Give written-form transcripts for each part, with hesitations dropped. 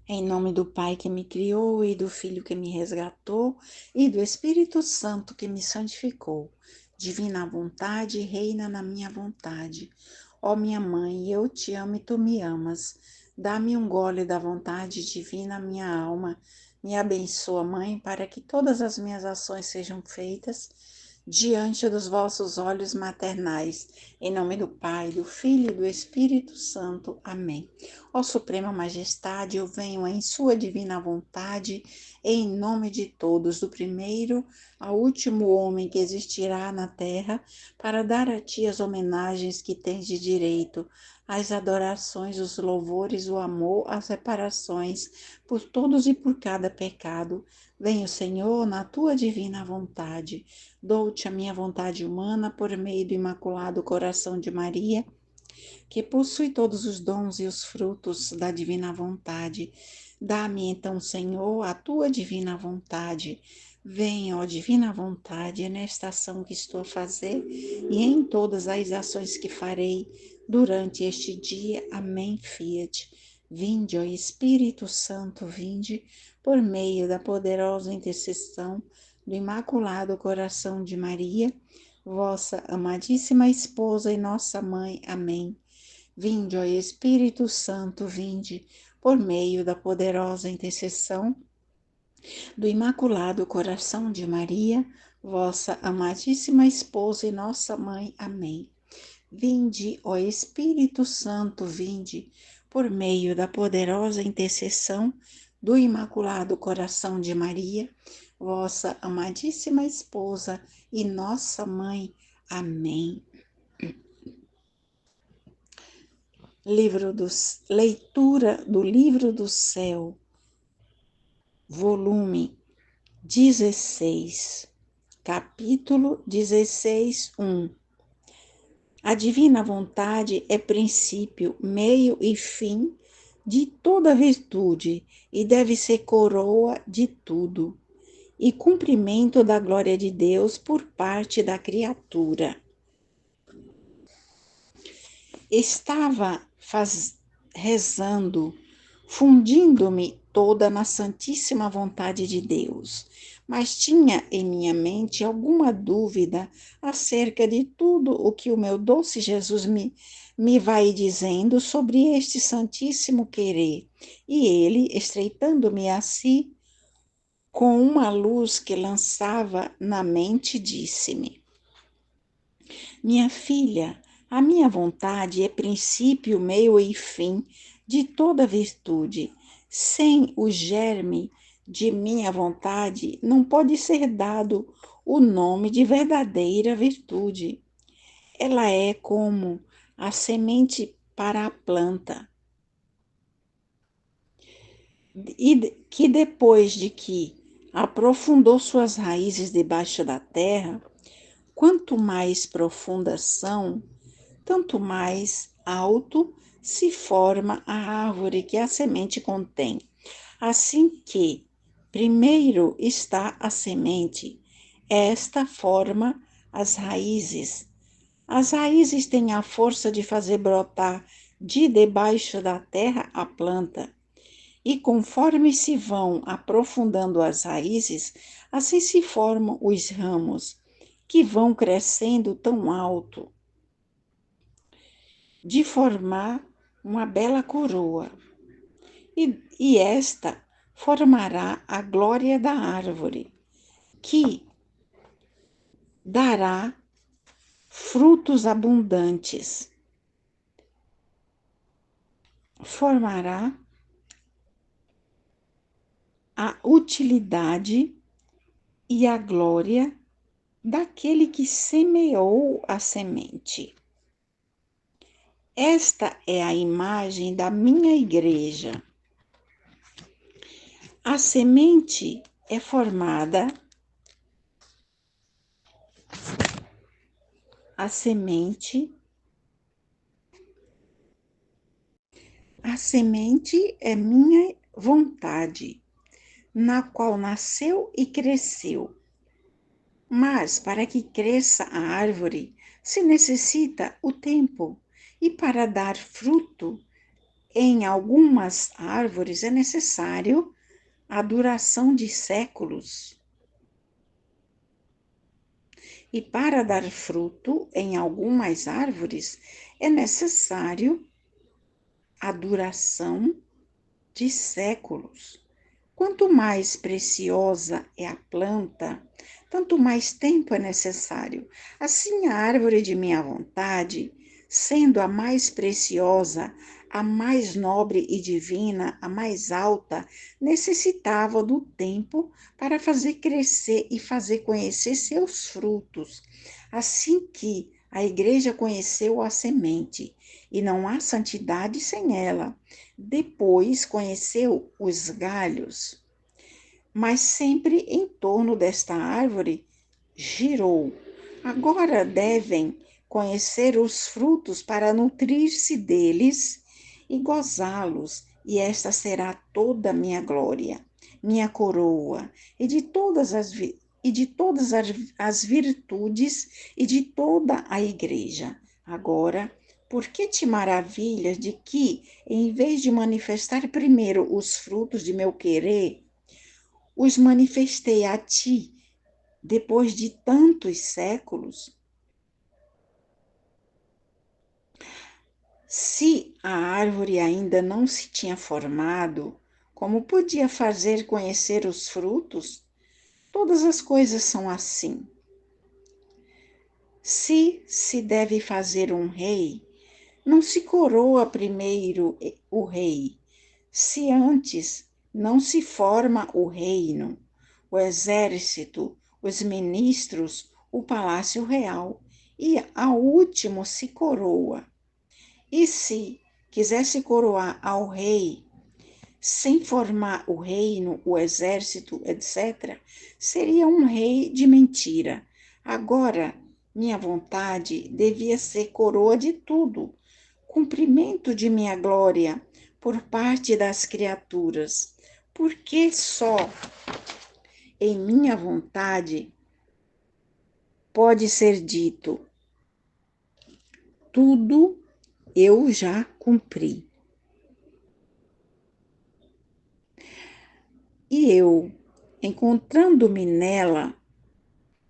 Em nome do Pai que me criou, e do Filho que me resgatou, e do Espírito Santo que me santificou. Divina vontade, reina na minha vontade. Ó minha mãe, eu te amo e tu me amas. Dá-me um gole da vontade divina, minha alma. Me abençoa, Mãe, para que todas as minhas ações sejam feitas diante dos vossos olhos maternais. Em nome do Pai, do Filho e do Espírito Santo. Amém. Ó Suprema Majestade, eu venho em Sua divina vontade, em nome de todos, do primeiro ao último homem que existirá na terra, para dar a Ti as homenagens que tens de direito, as adorações, os louvores, o amor, as reparações, por todos e por cada pecado. Venho, Senhor, na Tua divina vontade. Dou-te a minha vontade humana por meio do Imaculado Coração de Maria, que possui todos os dons e os frutos da divina vontade. Dá-me então, Senhor, a tua divina vontade. Venha, ó divina vontade, nesta ação que estou a fazer e em todas as ações que farei durante este dia. Amém, Fiat. Vinde, ó Espírito Santo, vinde, por meio da poderosa intercessão do Imaculado Coração de Maria, vossa amadíssima esposa e nossa mãe. Amém. Vinde, ó Espírito Santo, vinde, por meio da poderosa intercessão do Imaculado Coração de Maria, vossa amadíssima esposa e nossa mãe. Amém. Vinde, ó Espírito Santo, vinde, por meio da poderosa intercessão do Imaculado Coração de Maria, vossa amadíssima esposa e nossa mãe. Amém. Leitura do Livro do Céu, volume 16, capítulo 16, 1. A divina vontade é princípio, meio e fim de toda virtude e deve ser coroa de tudo, e cumprimento da glória de Deus por parte da criatura. Estava rezando, fundindo-me toda na santíssima vontade de Deus, mas tinha em minha mente alguma dúvida acerca de tudo o que o meu doce Jesus me vai dizendo sobre este santíssimo querer. E ele, estreitando-me a si, com uma luz que lançava na mente, disse-me: Minha filha, a minha vontade é princípio, meio e fim de toda virtude. Sem o germe de minha vontade, não pode ser dado o nome de verdadeira virtude. Ela é como a semente para a planta, e que depois de que aprofundou suas raízes debaixo da terra, quanto mais profundas são, tanto mais alto se forma a árvore que a semente contém. Assim que primeiro está a semente, esta forma as raízes. As raízes têm a força de fazer brotar de debaixo da terra a planta. E conforme se vão aprofundando as raízes, assim se formam os ramos, que vão crescendo tão alto de formar uma bela coroa, e esta formará a glória da árvore, que dará frutos abundantes, formará a utilidade e a glória daquele que semeou a semente. Esta é a imagem da minha igreja. A semente é formada, a semente é minha vontade, na qual nasceu e cresceu. Mas para que cresça a árvore, se necessita o tempo, e para dar fruto em algumas árvores é necessário a duração de séculos. E para dar fruto em algumas árvores é necessário a duração de séculos. Quanto mais preciosa é a planta, tanto mais tempo é necessário. Assim, a árvore de minha vontade, sendo a mais preciosa, a mais nobre e divina, a mais alta, necessitava do tempo para fazer crescer e fazer conhecer seus frutos. Assim que a igreja conheceu a semente, e não há santidade sem ela. Depois conheceu os galhos, mas sempre em torno desta árvore girou. Agora devem conhecer os frutos para nutrir-se deles e gozá-los, e esta será toda a minha glória, minha coroa, e de todas as virtudes e de toda a igreja. Agora, por que te maravilhas de que, em vez de manifestar primeiro os frutos de meu querer, os manifestei a ti depois de tantos séculos? Se a árvore ainda não se tinha formado, como podia fazer conhecer os frutos? Todas as coisas são assim. Se deve fazer um rei, não se coroa primeiro o rei, se antes não se forma o reino, o exército, os ministros, o palácio real, e ao último se coroa. E se quisesse coroar ao rei, sem formar o reino, o exército, etc., seria um rei de mentira. Agora, minha vontade devia ser coroa de tudo, cumprimento de minha glória por parte das criaturas, porque só em minha vontade pode ser dito: tudo eu já cumpri. E eu, encontrando-me nela,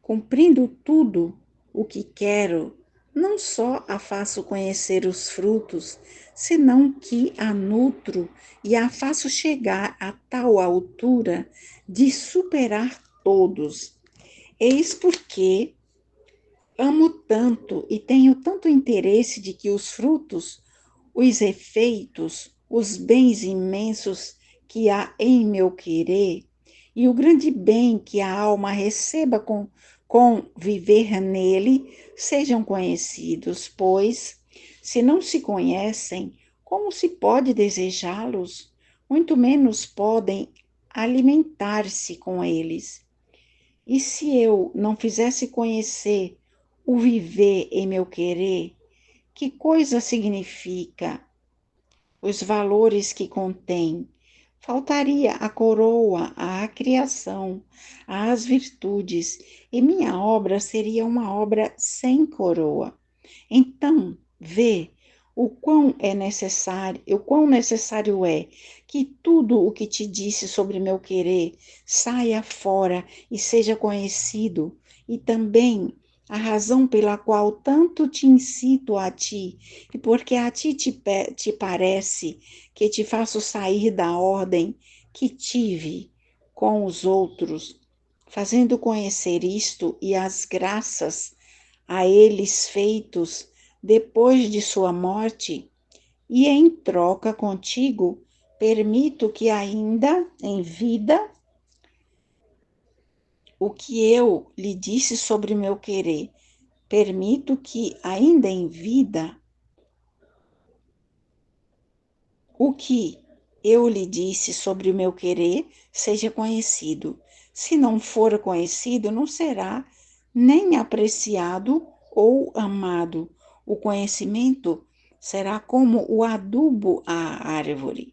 cumprindo tudo o que quero, não só a faço conhecer os frutos, senão que a nutro e a faço chegar a tal altura de superar todos. Eis porque amo tanto e tenho tanto interesse de que os frutos, os efeitos, os bens imensos que há em meu querer e o grande bem que a alma receba com viver nele sejam conhecidos, pois, se não se conhecem, como se pode desejá-los? Muito menos podem alimentar-se com eles. E se eu não fizesse conhecer o viver em meu querer, que coisa significa? Os valores que contém? Faltaria a coroa, à criação, às virtudes, e minha obra seria uma obra sem coroa. Então, vê o quão necessário é que tudo o que te disse sobre meu querer saia fora e seja conhecido, e também a razão pela qual tanto te incito a ti, e porque a ti te parece que te faço sair da ordem que tive com os outros, fazendo conhecer isto e as graças a eles feitos depois de sua morte, e em troca contigo permito que ainda em vida o que eu lhe disse sobre meu querer, permito que ainda em vida o que eu lhe disse sobre o meu querer seja conhecido. Se não for conhecido, não será nem apreciado ou amado. O conhecimento será como o adubo à árvore,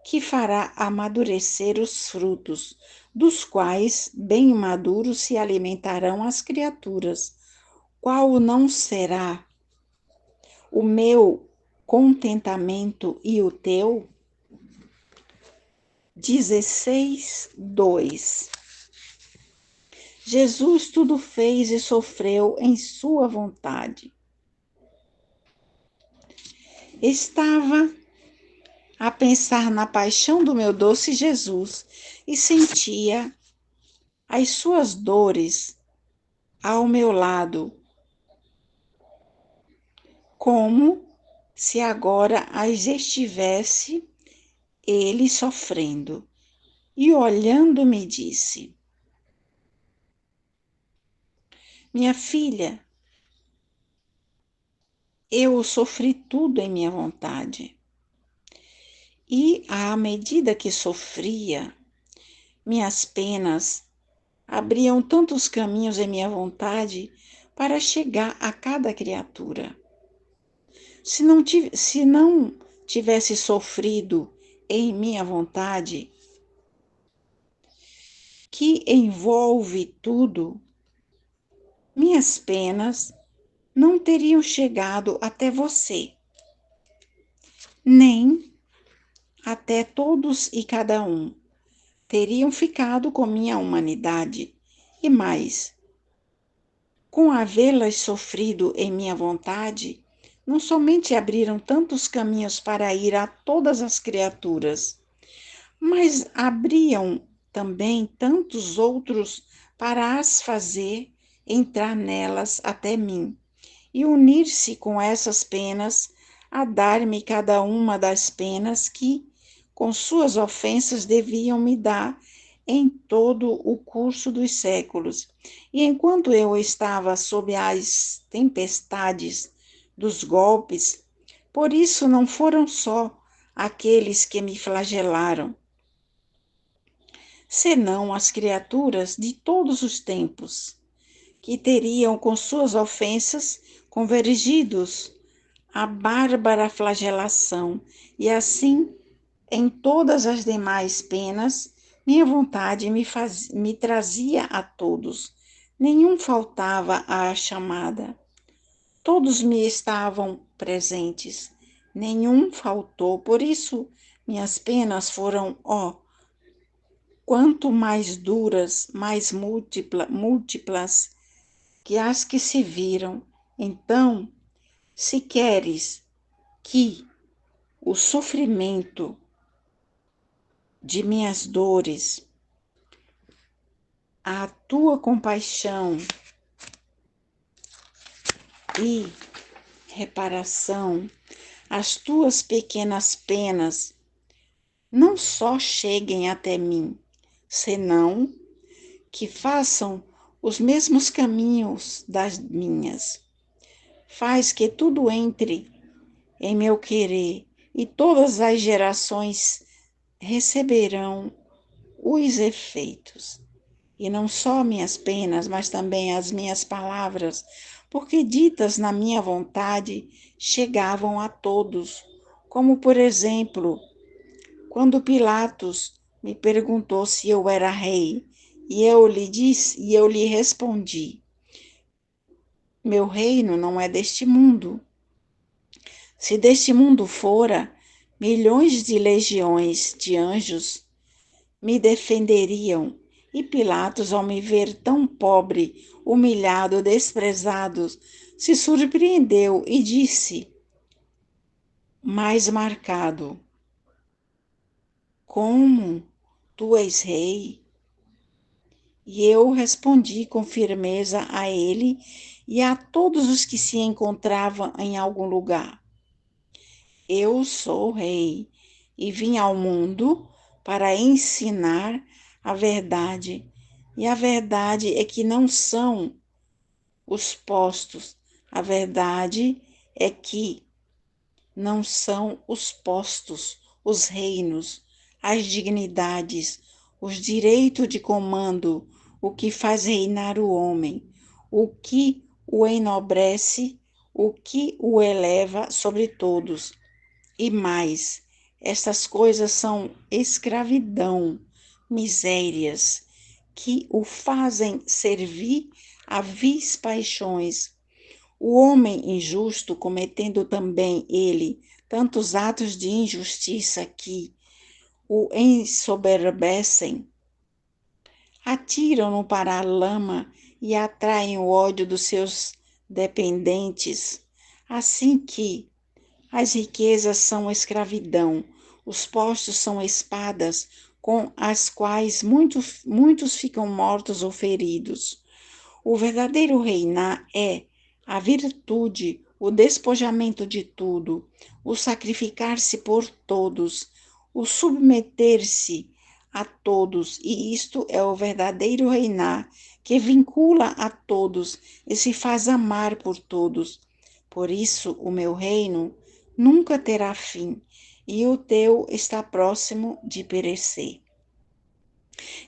que fará amadurecer os frutos, dos quais, bem maduros, se alimentarão as criaturas. Qual não será o meu contentamento e o teu? 16:2. Jesus tudo fez e sofreu em sua vontade. Estava a pensar na paixão do meu doce Jesus e sentia as suas dores ao meu lado, como se agora as estivesse ele sofrendo. E olhando me disse: minha filha, eu sofri tudo em minha vontade. E à medida que sofria, minhas penas abriam tantos caminhos em minha vontade para chegar a cada criatura. Se não tivesse sofrido em minha vontade, que envolve tudo, minhas penas não teriam chegado até você, nem até todos e cada um. Teriam ficado com minha humanidade e mais, com havê-las sofrido em minha vontade, não somente abriram tantos caminhos para ir a todas as criaturas, mas abriam também tantos outros para as fazer entrar nelas até mim e unir-se com essas penas a dar-me cada uma das penas que, com suas ofensas, deviam me dar em todo o curso dos séculos. E enquanto eu estava sob as tempestades dos golpes, por isso não foram só aqueles que me flagelaram, senão as criaturas de todos os tempos, que teriam com suas ofensas convergidos à bárbara flagelação, e assim, em todas as demais penas, minha vontade me trazia a todos, nenhum faltava à chamada. Todos me estavam presentes, nenhum faltou, por isso minhas penas foram, quanto mais duras, mais múltiplas que as que se viram. Então, se queres que o sofrimento de minhas dores, a tua compaixão e reparação, as tuas pequenas penas, não só cheguem até mim, senão que façam os mesmos caminhos das minhas. Faz que tudo entre em meu querer e todas as gerações receberão os efeitos. E não só minhas penas, mas também as minhas palavras, porque ditas na minha vontade chegavam a todos, como por exemplo, quando Pilatos me perguntou se eu era rei, e eu lhe respondi: meu reino não é deste mundo. Se deste mundo fora, milhões de legiões de anjos me defenderiam. E Pilatos, ao me ver tão pobre, humilhado, desprezado, se surpreendeu e disse, mais marcado: como tu és rei? E eu respondi com firmeza a ele e a todos os que se encontravam em algum lugar: eu sou rei e vim ao mundo para ensinar a verdade. E a verdade é que não são os postos, a verdade é que não são os postos, os reinos, as dignidades, os direitos de comando, o que faz reinar o homem, o que o enobrece, o que o eleva sobre todos. E mais, estas coisas são escravidão, misérias, que o fazem servir a vis paixões. O homem injusto, cometendo também ele tantos atos de injustiça que o ensoberbecem, atiram-no para a lama e atraem o ódio dos seus dependentes, assim que as riquezas são escravidão, os postos são espadas com as quais muitos ficam mortos ou feridos. O verdadeiro reinar é a virtude, o despojamento de tudo, o sacrificar-se por todos, o submeter-se a todos, e isto é o verdadeiro reinar, que vincula a todos e se faz amar por todos. Por isso, o meu reino nunca terá fim, e o teu está próximo de perecer.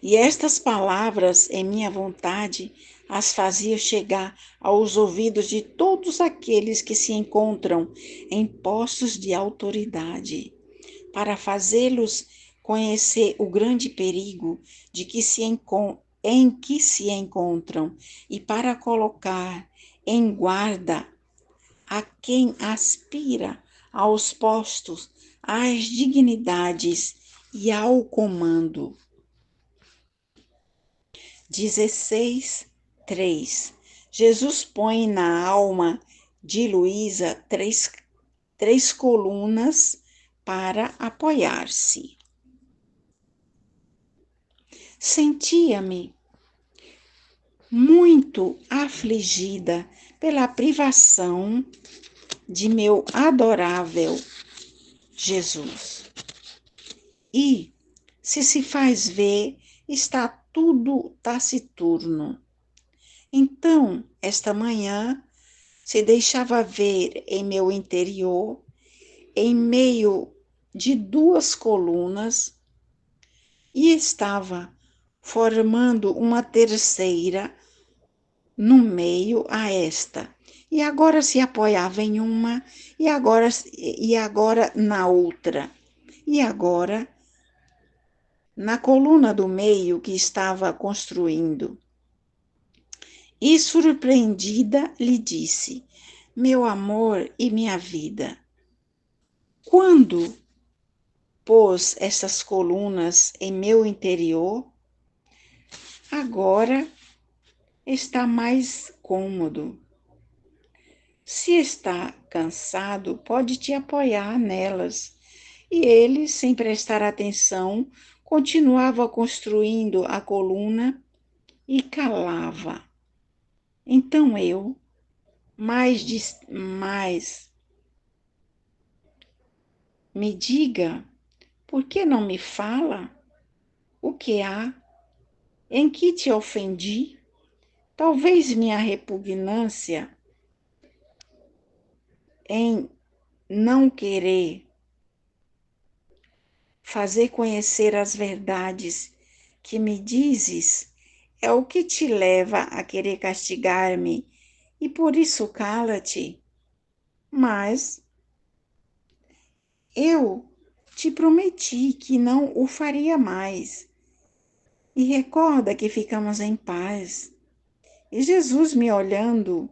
E estas palavras, em minha vontade, as fazia chegar aos ouvidos de todos aqueles que se encontram em postos de autoridade, para fazê-los conhecer o grande perigo de que em que se encontram e para colocar em guarda a quem aspira aos postos, às dignidades e ao comando. 16, 3. Jesus põe na alma de Luísa três colunas para apoiar-se. Sentia-me muito afligida pela privação de meu adorável Jesus. E, se faz ver, está tudo taciturno. Então, esta manhã, se deixava ver em meu interior, em meio de duas colunas, e estava formando uma terceira no meio a esta. E agora se apoiava em uma, e agora na outra. E agora na coluna do meio que estava construindo. E surpreendida lhe disse: meu amor e minha vida, quando pôs essas colunas em meu interior, agora está mais cômodo. Se está cansado, pode te apoiar nelas. E ele, sem prestar atenção, continuava construindo a coluna e calava. Então eu, mais me diga, por que não me fala? O que há? Em que te ofendi? Talvez minha repugnância em não querer fazer conhecer as verdades que me dizes é o que te leva a querer castigar-me, e por isso cala-te. Mas eu te prometi que não o faria mais. E recorda que ficamos em paz. E Jesus, me olhando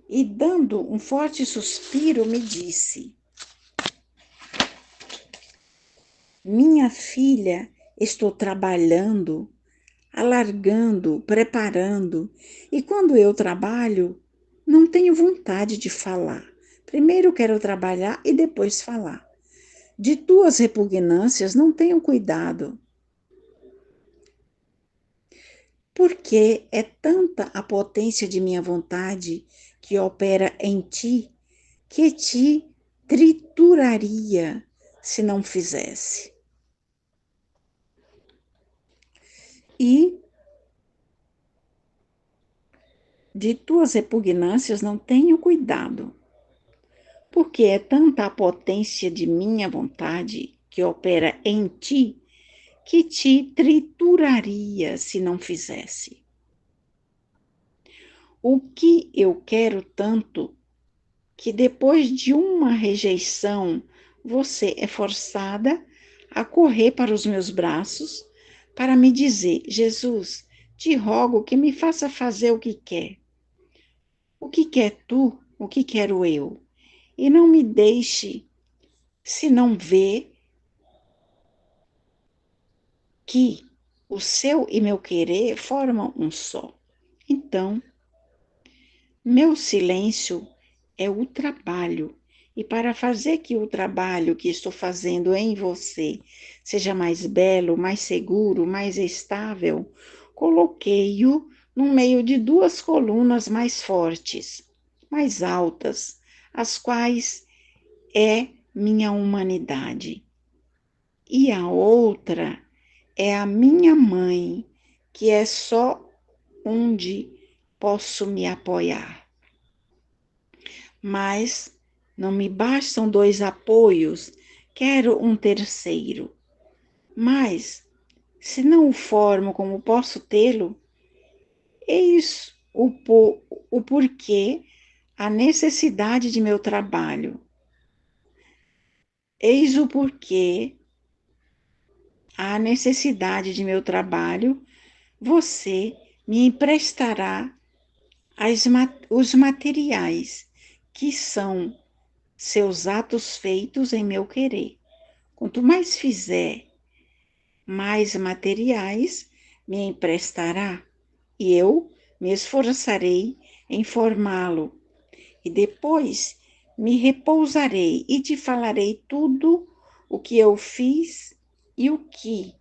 e dando um forte suspiro, me disse: minha filha, estou trabalhando, alargando, preparando, e quando eu trabalho, não tenho vontade de falar. Primeiro quero trabalhar e depois falar. De tuas repugnâncias não tenho cuidado, porque é tanta a potência de minha vontade que opera em ti, que te trituraria se não fizesse. E de tuas repugnâncias não tenho cuidado, porque é tanta a potência de minha vontade que opera em ti, que te trituraria se não fizesse. O que eu quero tanto, que depois de uma rejeição, você é forçada a correr para os meus braços, para me dizer: Jesus, te rogo que me faça fazer o que quer. O que quer tu, o que quero eu? E não me deixe se não vê que o seu e meu querer formam um só? Então, meu silêncio é o trabalho. E para fazer que o trabalho que estou fazendo em você seja mais belo, mais seguro, mais estável, coloquei-o no meio de duas colunas mais fortes, mais altas, as quais é minha humanidade. E a outra é a minha mãe, que é só onde posso me apoiar. Mas não me bastam dois apoios, quero um terceiro. Mas, se não o formo como posso tê-lo, eis o porquê, a necessidade de meu trabalho. Eis o porquê, a necessidade de meu trabalho, você me emprestará os materiais, que são seus atos feitos em meu querer. Quanto mais fizer, mais materiais me emprestará, e eu me esforçarei em formá-lo, e depois me repousarei e te falarei tudo o que eu fiz e o que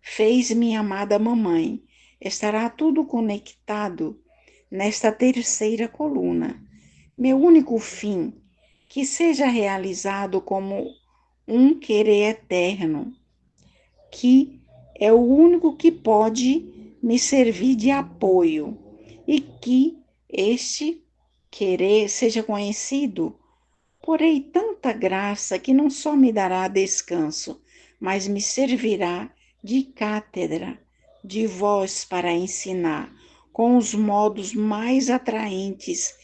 fez minha amada mamãe. Estará tudo conectado nesta terceira coluna. Meu único fim, que seja realizado como um querer eterno, que é o único que pode me servir de apoio, e que este querer seja conhecido. Porém, tanta graça que não só me dará descanso, mas me servirá de cátedra, de voz para ensinar, com os modos mais atraentes,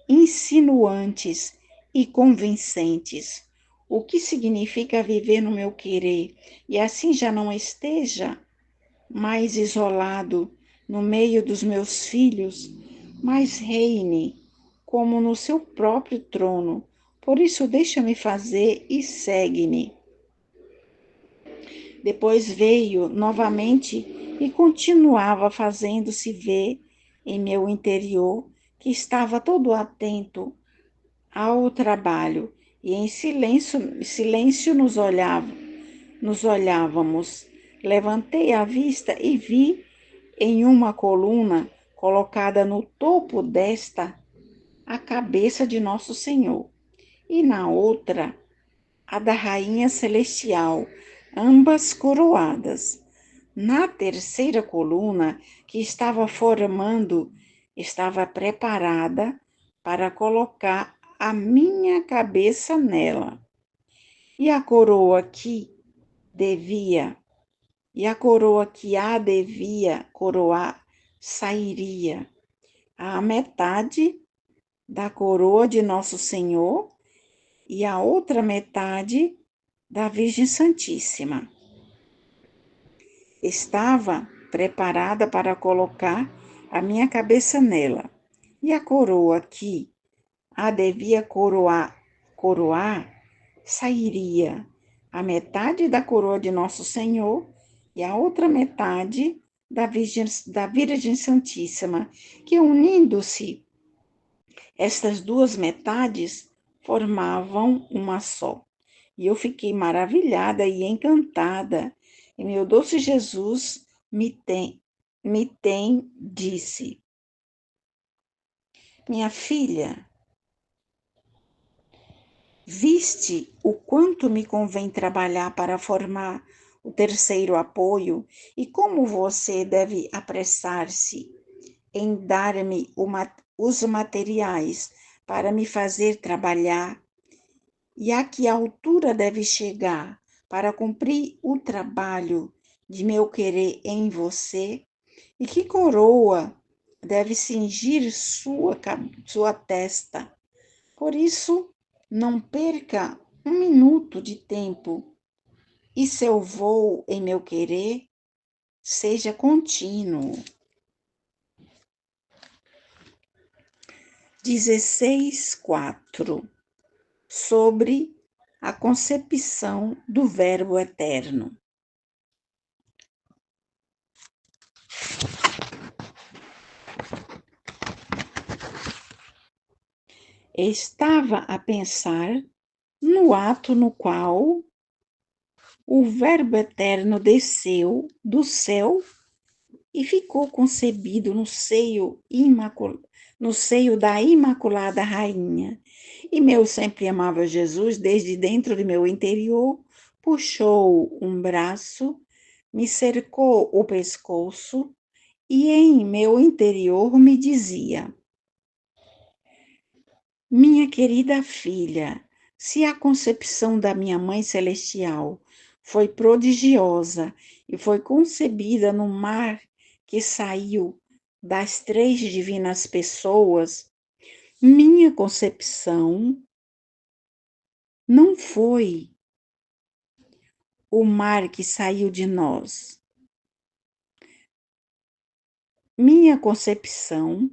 insinuantes e convincentes. O que significa viver no meu querer, e assim já não esteja mais isolado no meio dos meus filhos, mas reine como no seu próprio trono. Por isso, deixa-me fazer e segue-me. Depois veio novamente e continuava fazendo-se ver em meu interior, que estava todo atento ao trabalho, e em silêncio nos olhávamos. Levantei a vista e vi em uma coluna colocada no topo desta a cabeça de Nosso Senhor, e na outra a da Rainha Celestial, ambas coroadas. Na terceira coluna, que estava formando, estava preparada para colocar a minha cabeça nela. E a coroa que devia, e a coroa que a devia coroar, sairia a metade da coroa de Nosso Senhor e a outra metade da Virgem Santíssima. Estava preparada para colocar a minha cabeça nela. E a coroa que a devia coroar, sairia a metade da coroa de Nosso Senhor e a outra metade da Virgem Santíssima, que unindo-se, estas duas metades formavam uma só. E eu fiquei maravilhada e encantada. E meu doce Jesus disse: Minha filha, viste o quanto me convém trabalhar para formar o terceiro apoio e como você deve apressar-se em dar-me os materiais para me fazer trabalhar, e a que altura deve chegar para cumprir o trabalho de meu querer em você, e que coroa deve cingir sua testa. Por isso, não perca um minuto de tempo, e seu voo em meu querer seja contínuo. 16:4 Sobre a concepção do Verbo eterno. Estava a pensar no ato no qual o Verbo eterno desceu do céu e ficou concebido no seio da Imaculada Rainha. E meu sempre amava Jesus, desde dentro de meu interior, puxou um braço, me cercou o pescoço e em meu interior me dizia: minha querida filha, se a concepção da minha Mãe Celestial foi prodigiosa e foi concebida no mar que saiu das três divinas pessoas, minha concepção não foi o mar que saiu de nós. Minha concepção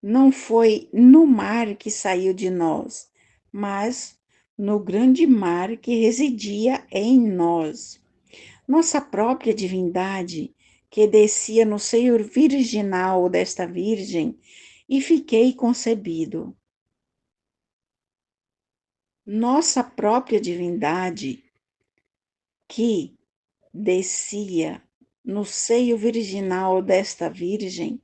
não foi no mar que saiu de nós, mas no grande mar que residia em nós. Nossa própria divindade, que descia no seio virginal desta Virgem, e fiquei concebido. Nossa própria divindade, que descia no seio virginal desta Virgem,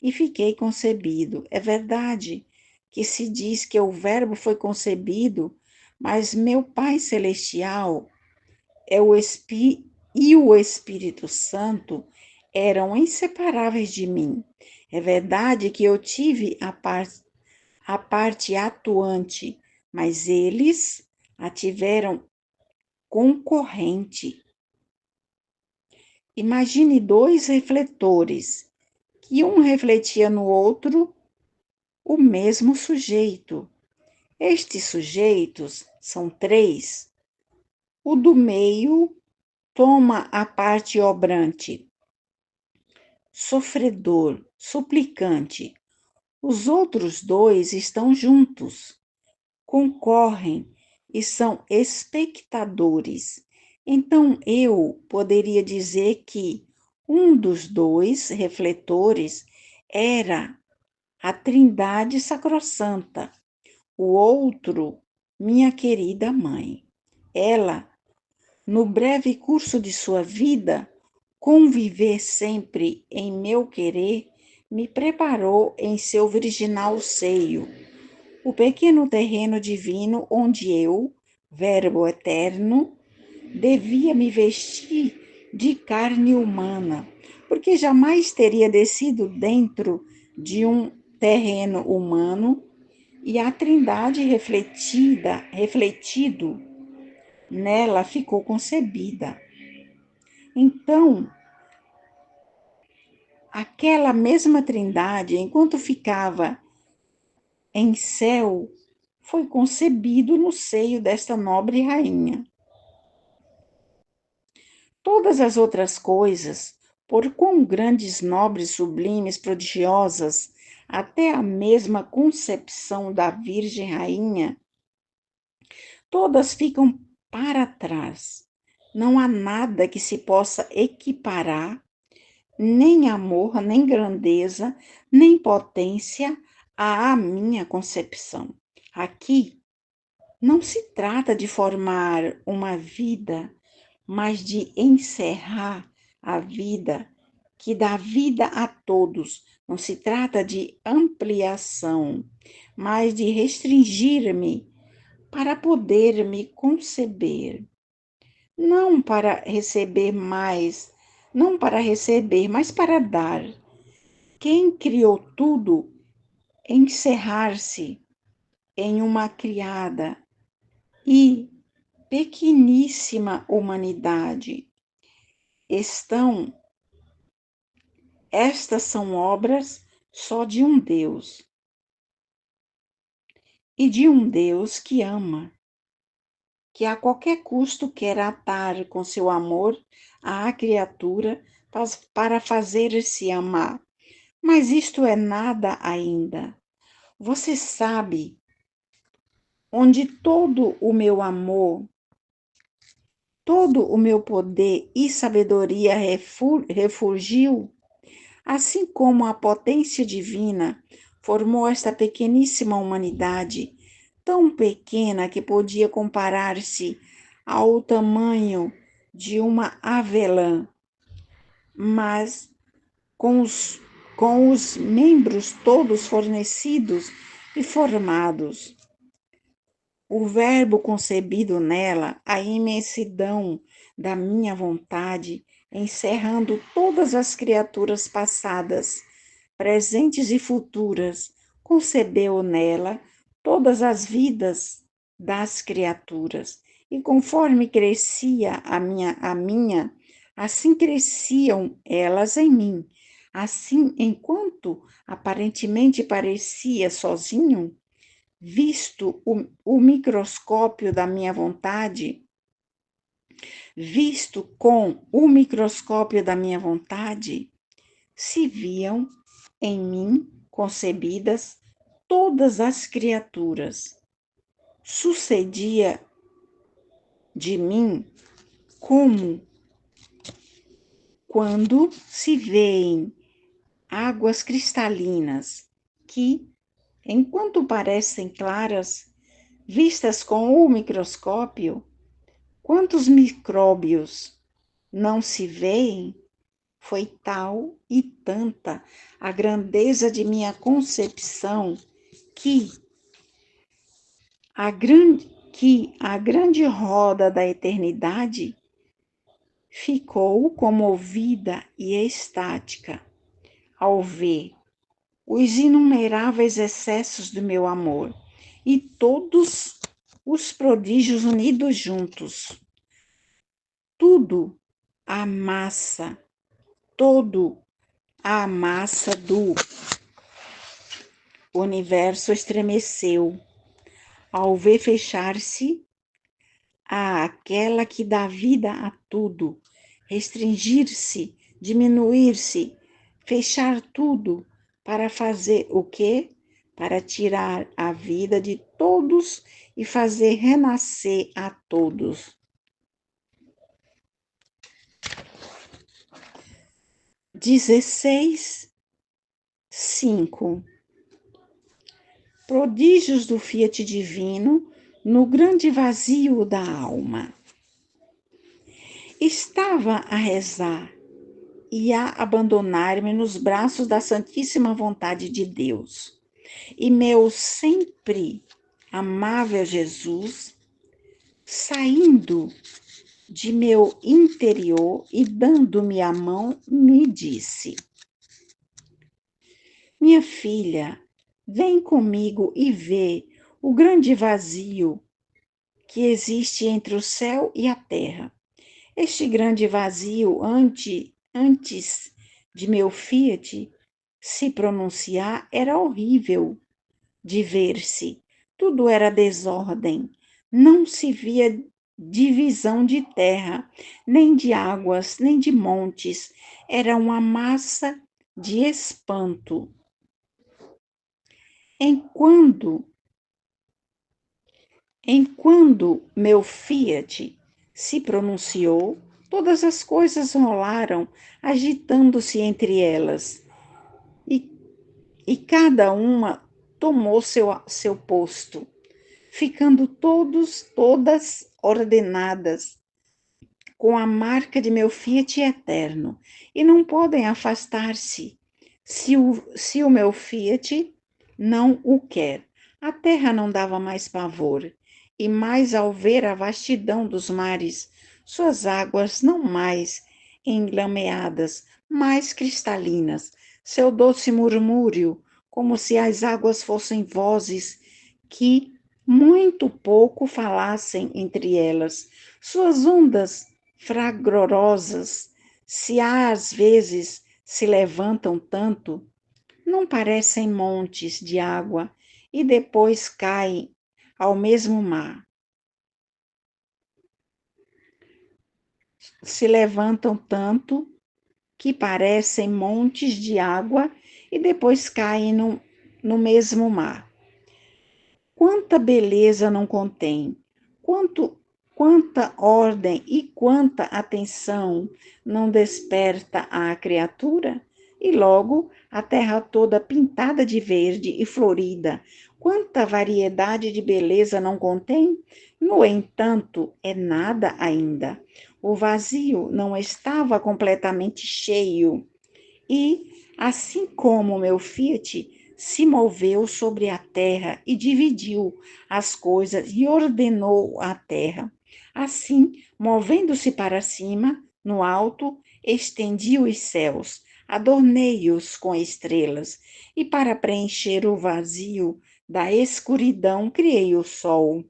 e fiquei concebido. É verdade que se diz que o Verbo foi concebido, mas meu Pai Celestial e o Espírito Santo eram inseparáveis de mim. É verdade que eu tive a parte atuante, mas eles a tiveram concorrente. Imagine dois refletores, que um refletia no outro o mesmo sujeito. Estes sujeitos são três. O do meio toma a parte obrante, sofredor, suplicante. Os outros dois estão juntos, concorrem e são espectadores. Então eu poderia dizer que um dos dois refletores era a Trindade Sacrossanta, o outro, minha querida mãe. Ela, no breve curso de sua vida, conviver sempre em meu querer, me preparou em seu virginal seio, o pequeno terreno divino onde eu, Verbo eterno, devia me vestir de carne humana, porque jamais teria descido dentro de um terreno humano e a Trindade refletido nela ficou concebida. Então, aquela mesma Trindade, enquanto ficava em céu, foi concebido no seio desta nobre rainha. Todas as outras coisas, por quão grandes, nobres, sublimes, prodigiosas, até a mesma concepção da Virgem Rainha, todas ficam para trás. Não há nada que se possa equiparar, nem amor, nem grandeza, nem potência à minha concepção. Aqui não se trata de formar uma vida, mas de encerrar a vida, que dá vida a todos. Não se trata de ampliação, mas de restringir-me para poder me conceber, não para receber mais, não para receber, mas para dar. Quem criou tudo, encerrar-se em uma criada e pequeníssima humanidade. Estas são obras só de um Deus, e de um Deus que ama, que a qualquer custo quer atar com seu amor à criatura para fazer-se amar. Mas isto é nada ainda. Você sabe onde todo o meu amor, todo o meu poder e sabedoria refugiu, assim como a potência divina formou esta pequeníssima humanidade, tão pequena que podia comparar-se ao tamanho de uma avelã, mas com os, com os membros todos fornecidos e formados. O Verbo concebido nela, a imensidão da minha vontade, encerrando todas as criaturas passadas, presentes e futuras, concebeu nela todas as vidas das criaturas. E conforme crescia a minha, assim cresciam elas em mim. Assim, enquanto aparentemente parecia sozinho, visto o microscópio da minha vontade, visto com o microscópio da minha vontade, se viam em mim concebidas todas as criaturas. Sucedia de mim como quando se vêem águas cristalinas que, enquanto parecem claras, vistas com o microscópio, quantos micróbios não se veem? Foi tal e tanta a grandeza de minha concepção que a grande roda da eternidade ficou comovida e estática ao ver os inumeráveis excessos do meu amor e todos os prodígios unidos juntos. Tudo a massa, todo a massa do universo estremeceu ao ver fechar-se àquela que dá vida a tudo, restringir-se, diminuir-se, fechar tudo para fazer o quê? Para tirar a vida de todos e fazer renascer a todos. 16:5 Prodígios do Fiat Divino no grande vazio da alma. Estava a rezar e a abandonar-me nos braços da Santíssima Vontade de Deus. E meu sempre amável Jesus, saindo de meu interior e dando-me a mão, me disse: minha filha, vem comigo e vê o grande vazio que existe entre o céu e a terra. Este grande vazio, antes de meu Fiat se pronunciar, era horrível de ver-se. Tudo era desordem. Não se via divisão de terra, nem de águas, nem de montes. Era uma massa de espanto. Enquanto meu Fiat se pronunciou, todas as coisas rolaram, agitando-se entre elas, e cada uma tomou seu posto, ficando todas ordenadas, com a marca de meu Fiat eterno, e não podem afastar-se se o meu Fiat não o quer. A terra não dava mais pavor, e mais ao ver a vastidão dos mares, suas águas não mais enlameadas, mais cristalinas, seu doce murmúrio, como se as águas fossem vozes que muito pouco falassem entre elas, suas ondas fragrosas, se às vezes se levantam tanto, não parecem montes de água e depois caem ao mesmo mar. Se levantam tanto que parecem montes de água e depois caem no mesmo mar. Quanta beleza não contém, quanta ordem e quanta atenção não desperta a criatura? E logo a terra toda pintada de verde e florida, quanta variedade de beleza não contém? No entanto, é nada ainda. O vazio não estava completamente cheio e, assim como meu Fiat se moveu sobre a terra e dividiu as coisas e ordenou a terra, assim, movendo-se para cima, no alto, estendi os céus, adornei-os com estrelas, e para preencher o vazio da escuridão, criei o sol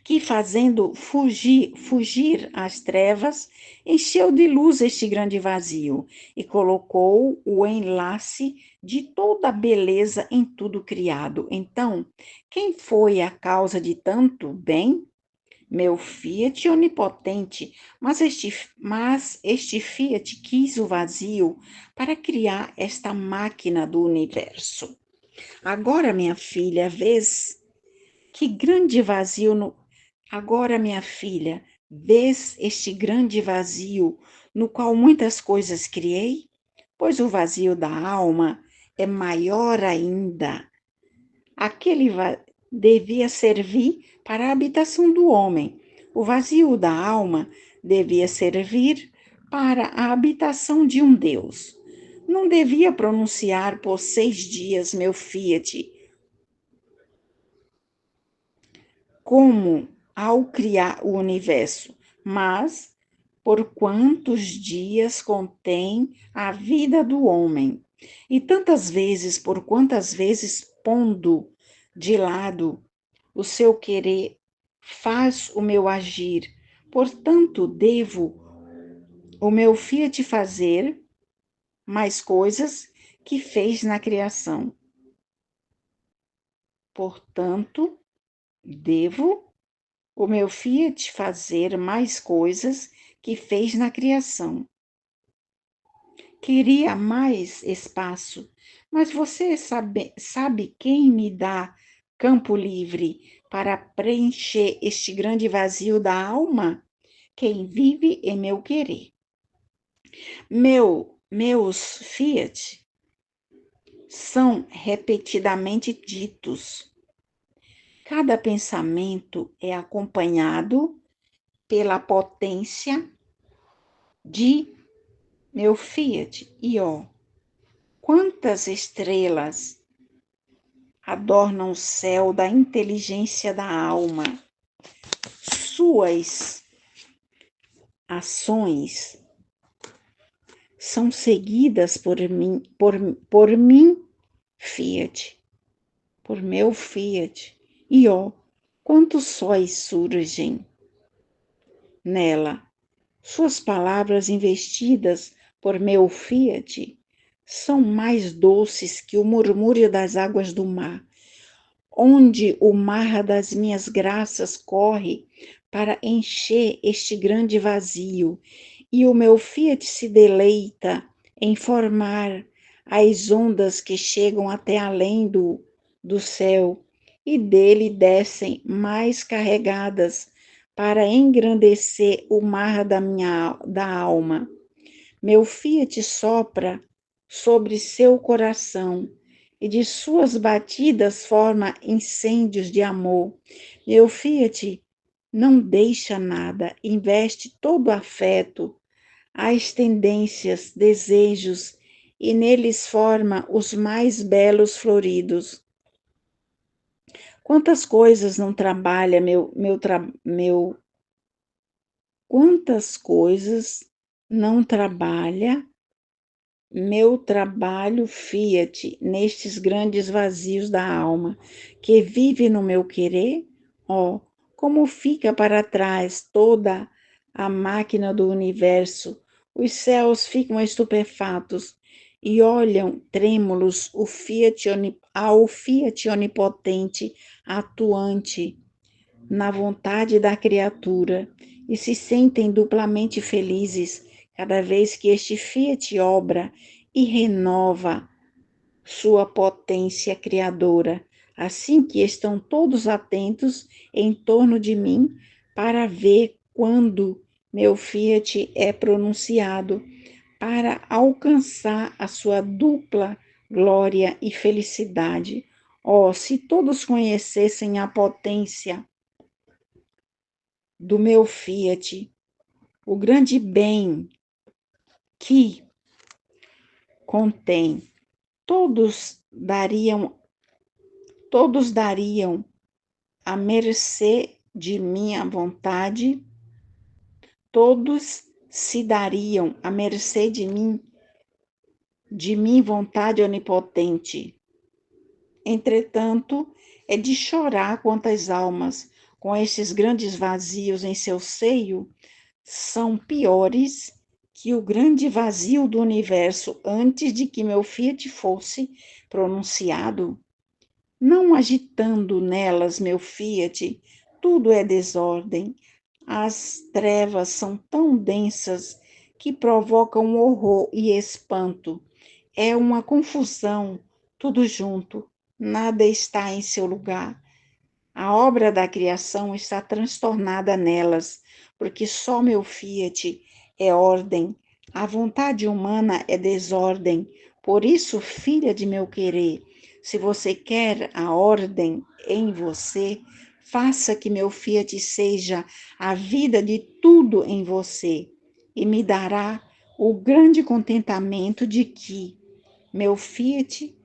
que, fazendo fugir as trevas, encheu de luz este grande vazio e colocou o enlace de toda a beleza em tudo criado. Então, quem foi a causa de tanto bem? Meu Fiat onipotente, mas este Fiat quis o vazio para criar esta máquina do universo. Agora, minha filha, vês que grande vazio no... Agora, minha filha, vês este grande vazio no qual muitas coisas criei? Pois o vazio da alma é maior ainda. Aquele devia servir para a habitação do homem. O vazio da alma devia servir para a habitação de um Deus. Não devia pronunciar por 6 dias meu fiat, como ao criar o universo, mas por quantos dias contém a vida do homem, e tantas vezes, por quantas vezes, pondo de lado o seu querer, faz o meu agir. Portanto, devo o meu fiat fazer mais coisas que fez na criação. Portanto, devo o meu Fiat fazer mais coisas que fez na criação. Queria mais espaço, mas você sabe quem me dá campo livre para preencher este grande vazio da alma? Quem vive em meu querer. Meus Fiat são repetidamente ditos. Cada pensamento é acompanhado pela potência de meu Fiat. E ó, quantas estrelas adornam o céu da inteligência da alma. Suas ações são seguidas por mim, Fiat, por meu Fiat. E ó, quantos sóis surgem nela. Suas palavras investidas por meu Fiat são mais doces que o murmúrio das águas do mar, onde o mar das minhas graças corre para encher este grande vazio, e o meu Fiat se deleita em formar as ondas que chegam até além do céu e dele descem mais carregadas para engrandecer o mar da alma. Meu Fiat sopra sobre seu coração e de suas batidas forma incêndios de amor. Meu Fiat não deixa nada, investe todo o afeto, as tendências, desejos, e neles forma os mais belos floridos. Quantas coisas não trabalha quantas coisas não trabalha meu trabalho Fiat nestes grandes vazios da alma, que vive no meu querer? Oh, como fica para trás toda a máquina do universo, os céus ficam estupefatos e olham trêmulos ao Fiat onipotente, atuante na vontade da criatura, e se sentem duplamente felizes cada vez que este Fiat obra e renova sua potência criadora, assim que estão todos atentos em torno de mim para ver quando meu fiat é pronunciado, para alcançar a sua dupla glória e felicidade. Oh, se todos conhecessem a potência do meu fiat, o grande bem que contém, todos dariam, todos dariam à mercê de minha vontade, todos se dariam à mercê de minha vontade onipotente. Entretanto, é de chorar quantas almas, com estes grandes vazios em seu seio, são piores que o grande vazio do universo antes de que meu fiat fosse pronunciado. Não agitando nelas meu fiat, tudo é desordem. As trevas são tão densas que provocam horror e espanto. É uma confusão, tudo junto, nada está em seu lugar. A obra da criação está transtornada nelas, porque só meu fiat é ordem, a vontade humana é desordem. Por isso, filha de meu querer, se você quer a ordem em você, faça que meu fiat seja a vida de tudo em você, e me dará o grande contentamento de que meu fiat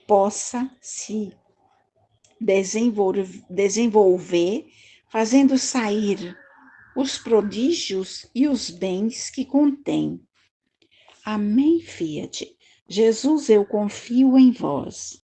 possa se desenvolver, fazendo sair os prodígios e os bens que contém. Amém, Fiat. Jesus, eu confio em vós.